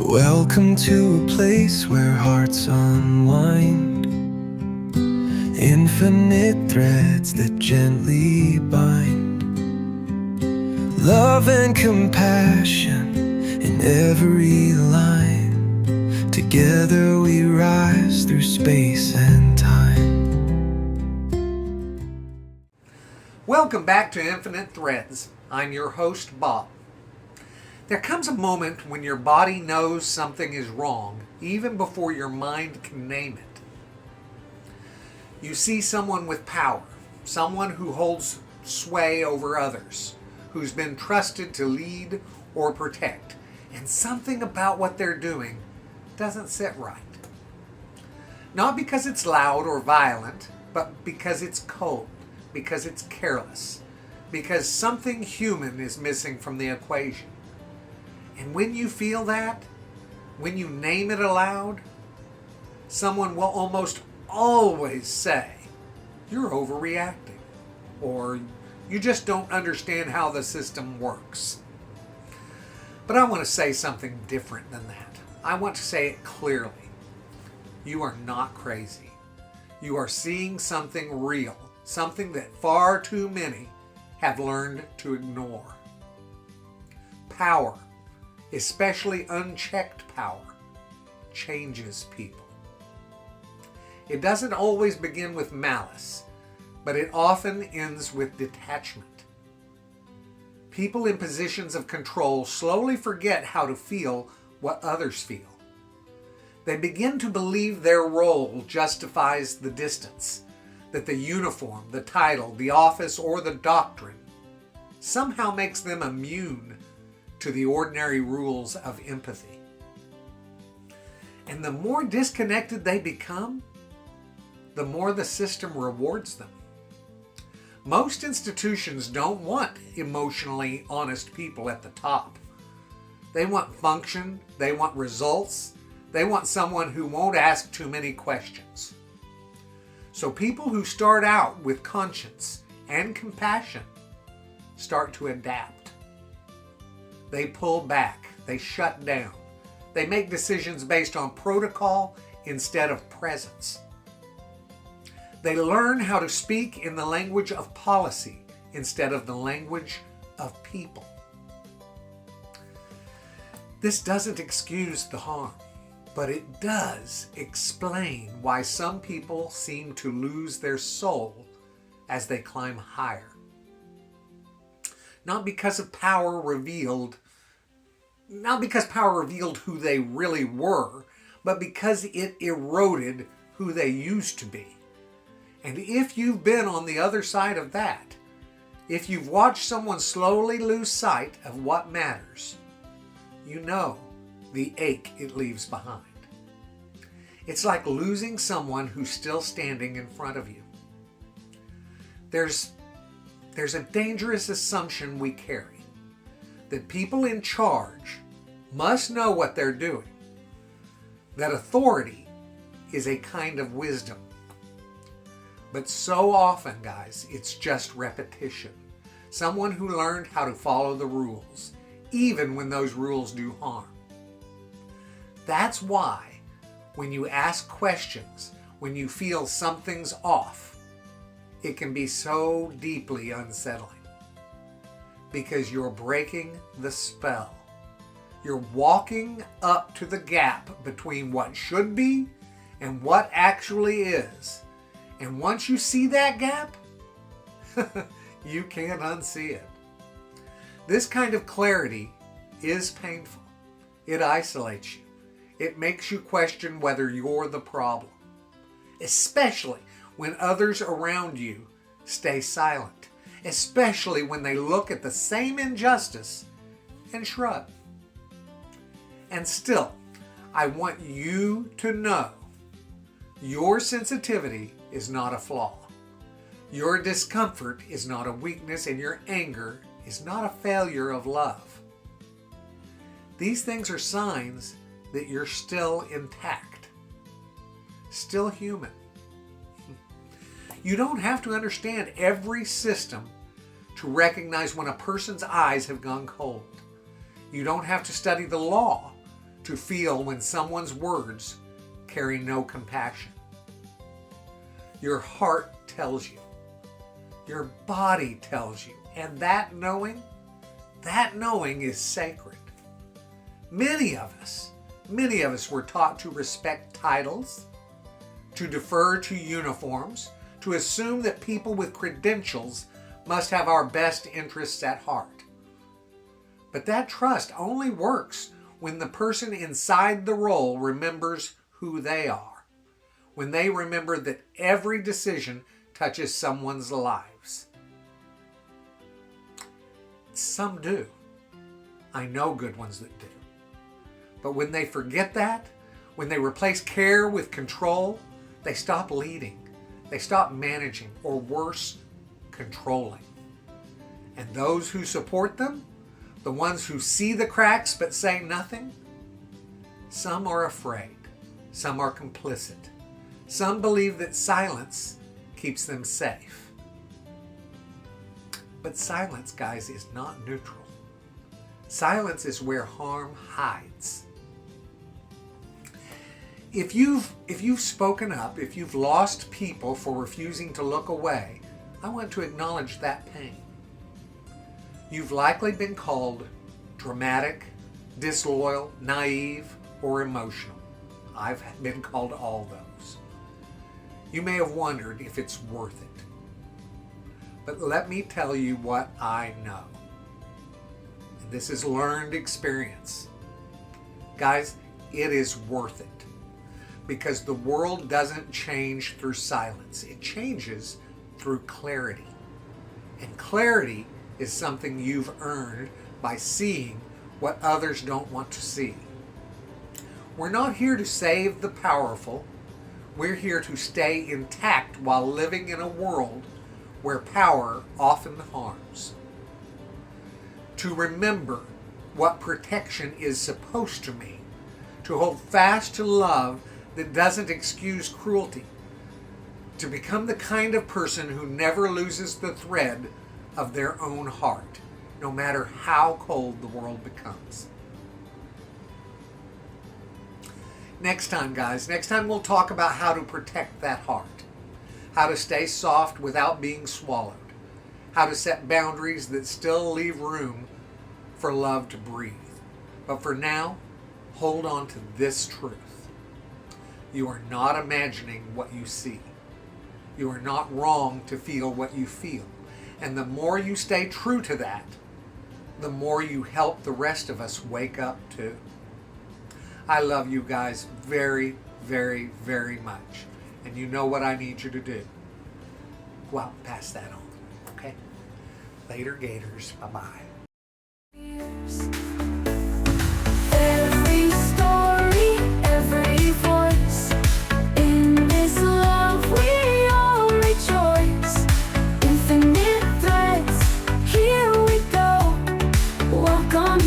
Welcome to a place where hearts unwind, infinite threads that gently bind, love and compassion in every line. Together we rise through space and time. Welcome back to Infinite Threads. I'm your host, Bob. There comes a moment when your body knows something is wrong, even before your mind can name it. You see someone with power, someone who holds sway over others, who's been trusted to lead or protect, and something about what they're doing doesn't sit right. Not because it's loud or violent, but because it's cold, because it's careless, because something human is missing from the equation. And when you feel that, when you name it aloud, someone will almost always say, "You're overreacting," or "You just don't understand how the system works." But I want to say something different than that. I want to say it clearly. You are not crazy. You are seeing something real, something that far too many have learned to ignore. Power, especially unchecked power, changes people. It doesn't always begin with malice, but it often ends with detachment. People in positions of control slowly forget how to feel what others feel. They begin to believe their role justifies the distance, that the uniform, the title, the office, or the doctrine somehow makes them immune to the ordinary rules of empathy. And the more disconnected they become, the more the system rewards them. Most institutions don't want emotionally honest people at the top. They want function, they want results, they want someone who won't ask too many questions. So people who start out with conscience and compassion start to adapt. They pull back, they shut down, they make decisions based on protocol instead of presence. They learn how to speak in the language of policy instead of the language of people. This doesn't excuse the harm, but it does explain why some people seem to lose their soul as they climb higher. Not because power revealed who they really were, but because it eroded who they used to be. And if you've been on the other side of that, if you've watched someone slowly lose sight of what matters, you know the ache it leaves behind. It's like losing someone who's still standing in front of you. There's a dangerous assumption we carry, that people in charge must know what they're doing, that authority is a kind of wisdom. But so often, guys, it's just repetition. Someone who learned how to follow the rules, even when those rules do harm. That's why when you ask questions, when you feel something's off, it can be so deeply unsettling. Because you're breaking the spell. You're walking up to the gap between what should be and what actually is. And once you see that gap, you can't unsee it. This kind of clarity is painful. It isolates you. It makes you question whether you're the problem, especially when others around you stay silent, especially when they look at the same injustice and shrug. And still, I want you to know your sensitivity is not a flaw. Your discomfort is not a weakness, and your anger is not a failure of love. These things are signs that you're still intact, still human. You don't have to understand every system to recognize when a person's eyes have gone cold. You don't have to study the law to feel when someone's words carry no compassion. Your heart tells you. Your body tells you. And that knowing is sacred. Many of us were taught to respect titles, to defer to uniforms, to assume that people with credentials must have our best interests at heart. But that trust only works when the person inside the role remembers who they are, when they remember that every decision touches someone's lives. Some do. I know good ones that do. But when they forget that, when they replace care with control, they stop leading, they stop managing, or worse, controlling. And those who support them, the ones who see the cracks but say nothing, some are afraid, some are complicit, some believe that silence keeps them safe. But silence, guys, is not neutral. Silence is where harm hides. If you've spoken up, if you've lost people for refusing to look away, I want to acknowledge that pain. You've likely been called dramatic, disloyal, naive, or emotional. I've been called all those. You may have wondered if it's worth it. But let me tell you what I know. And this is learned experience. Guys, it is worth it. Because the world doesn't change through silence. It changes through clarity. And clarity is something you've earned by seeing what others don't want to see. We're not here to save the powerful. We're here to stay intact while living in a world where power often harms. To remember what protection is supposed to mean. To hold fast to love that doesn't excuse cruelty. To become the kind of person who never loses the thread of their own heart, no matter how cold the world becomes. Next time, guys, we'll talk about how to protect that heart, how to stay soft without being swallowed, how to set boundaries that still leave room for love to breathe. But for now, hold on to this truth. You are not imagining what you see. You are not wrong to feel what you feel. And the more you stay true to that, the more you help the rest of us wake up too. I love you guys very, very, very much. And you know what I need you to do. Go out and pass that on. Okay? Later, Gators. Bye-bye. Every story, every voice, in this love we all rejoice. Infinite threads, here we go. Welcome.